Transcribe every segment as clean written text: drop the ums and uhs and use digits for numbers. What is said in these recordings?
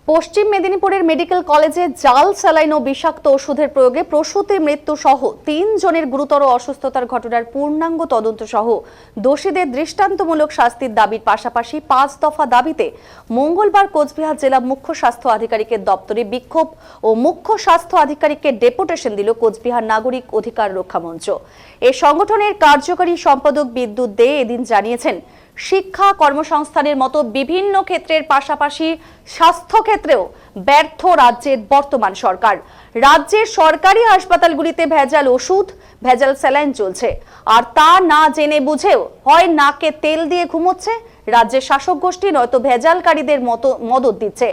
পশ্চিম মেদিনীপুরের মেডিকেল কলেজে জাল স্যালাইন ও বিষাক্ত ওষুধের প্রয়োগে প্রসূতির মৃত্যু সহ 3 জনের গুরুতর অসুস্থতার ঘটনার পূর্ণাঙ্গ তদন্ত সহ দোষীদের দৃষ্টান্তমূলক শাস্তির দাবির পাশাপাশি 5 দফা দাবিতে মঙ্গলবার কোচবিহার জেলা মুখ্য স্বাস্থ্য আধিকারিকের দপ্তরে বিক্ষোভ ও মুখ্য স্বাস্থ্য আধিকারিককে ডেপুটেশন দিল কোচবিহার নাগরিক অধিকার রক্ষা মঞ্চ। এই সংগঠনের কার্যকারী সম্পাদক বিদ্যুৎ দে এদিন জানিয়েছেন, শিক্ষা কর্মসংস্থানের মতো বিভিন্ন ক্ষেত্রের পাশাপাশি স্বাস্থ্য ক্ষেত্রেও ব্যর্থ রাজ্যের বর্তমান সরকার। রাজ্যের সরকারি হাসপাতালগুলিতে ভেজাল ওষুধ, ভেজাল স্যালাইন চলছে, আর তা না জেনে বুঝেও হয় নাকে তেল দিয়ে ঘুমোচ্ছে রাজ্যের শাসক গোষ্ঠী, নয়তো ভেজালকারীদের মদত দিচ্ছে।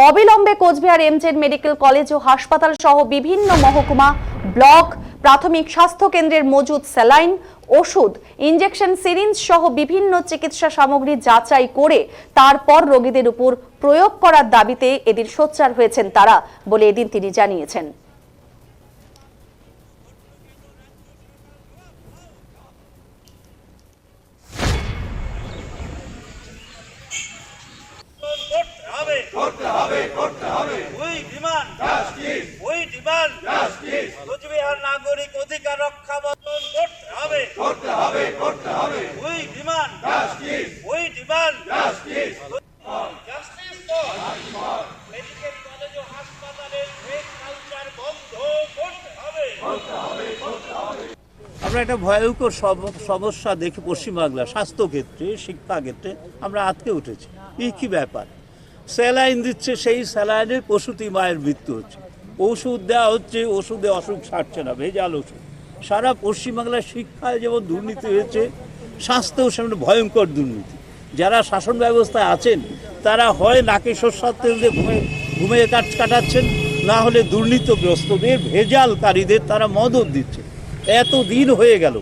অবিলম্বে কোচবিহার এমজেড মেডিকেল কলেজ ও হাসপাতাল সহ বিভিন্ন মহকুমা, ব্লক, প্রাথমিক স্বাস্থ্য কেন্দ্রের মজুদ স্যালাইন, ওষুধ, ইনজেকশন, সিরিঞ্জ সহ বিভিন্ন চিকিৎসা সামগ্রী যাচাই করে তারপর রোগীদের উপর প্রয়োগ করার দাবিতে এদিন সোচ্চার হয়েছেন তারা বলে এদিন তিনি জানিয়েছেন। কোচবিহার নাগরিক অধিকার রক্ষা মঞ্চ করতে হবে, করতে হবে, করতে হবে। We demand justice, we demand justice, justice for medical college ও হাসপাতালের ফেক কালচার বন্ধ করতে হবে, করতে হবে, করতে হবে। আমরা একটা ভয়ঙ্কর সমস্যা দেখি পশ্চিমবাংলা স্বাস্থ্য ক্ষেত্রে, শিক্ষা ক্ষেত্রে আমরা আটকে উঠেছি। এই কি ব্যাপার? স্যালাইন দিচ্ছে, সেই স্যালাইনের প্রসূতি মায়ের মৃত্যু হচ্ছে। ওষুধ দেওয়া হচ্ছে, ওষুধে অসুখ সারছে না, ভেজাল ওষুধ। সারা পশ্চিমবাংলার শিক্ষায় যেমন দুর্নীতি হয়েছে, স্বাস্থ্যও সেমন ভয়ঙ্কর দুর্নীতি। যারা শাসন ব্যবস্থায় আছেন তারা হয় নাকে সরষের তেল দিয়ে ঘুমিয়ে কাটাচ্ছেন, না হলে দুর্নীতিগ্রস্তদের, ভেজালকারীদের তারা মদত দিচ্ছে। এতদিন হয়ে গেল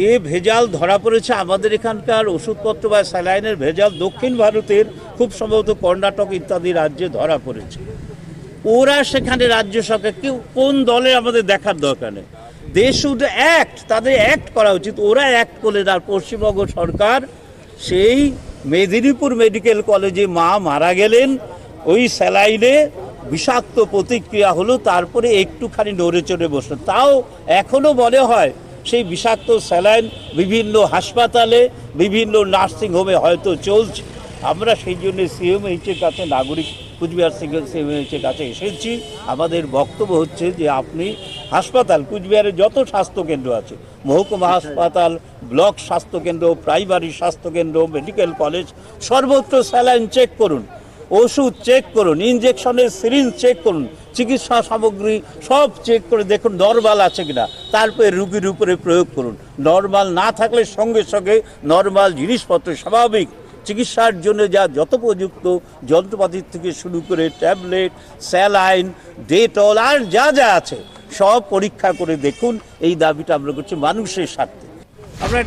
এ ভেজাল ধরা পড়েছে আমাদের এখানকার ওষুধপত্র বা স্যালাইনের ভেজাল দক্ষিণ ভারতের, খুব সম্ভবত কর্ণাটক ইত্যাদি রাজ্যে ধরা পড়েছে। ওরা সেখানে রাজ্য সরকার কেউ কোন দলের আমাদের দেখার দরকার নেই, দে শুড অ্যাক্ট, তাদের অ্যাক্ট করা উচিত। ওরা অ্যাক্ট করলে আর পশ্চিমবঙ্গ সরকার সেই মেদিনীপুর মেডিকেল কলেজে মা মারা গেলেন, ওই স্যালাইনে বিষাক্ত প্রতিক্রিয়া হলো, তারপরে একটুখানি নড়ে চড়ে বসলো। তাও এখনও মনে হয় সেই বিষাক্ত স্যালাইন বিভিন্ন হাসপাতালে, বিভিন্ন নার্সিংহোমে হয়তো চলছে। আমরা সেই জন্য সিএমএইচের কাছে, নাগরিক কুচবিহার সিএমএইচের কাছে এসেছি। আমাদের বক্তব্য হচ্ছে যে আপনি হাসপাতাল, কুচবিহারের যত স্বাস্থ্যকেন্দ্র আছে, মহকুমা হাসপাতাল, ব্লক স্বাস্থ্যকেন্দ্র, প্রাইমারি স্বাস্থ্যকেন্দ্র, মেডিকেল কলেজ, সর্বত্র স্যালাইন চেক করুন, ওষুধ চেক করুন, ইনজেকশনের সিরিঞ্জ চেক করুন, চিকিৎসা সামগ্রী সব চেক করে দেখুন নর্মাল আছে কিনা, তারপরে রুগীর উপরে প্রয়োগ করুন। নর্মাল না থাকলে সঙ্গে সঙ্গে নর্মাল জিনিসপত্র, স্বাভাবিক চিকিৎসার জন্য যা যথোপযুক্ত যন্ত্রপাতির থেকে শুরু করে ট্যাবলেট, স্যালাইন, ডেটল আর যা যা আছে সব পরীক্ষা করে দেখুন। এই দাবিটা আমরা করছি মানুষের স্বার্থে। আমরা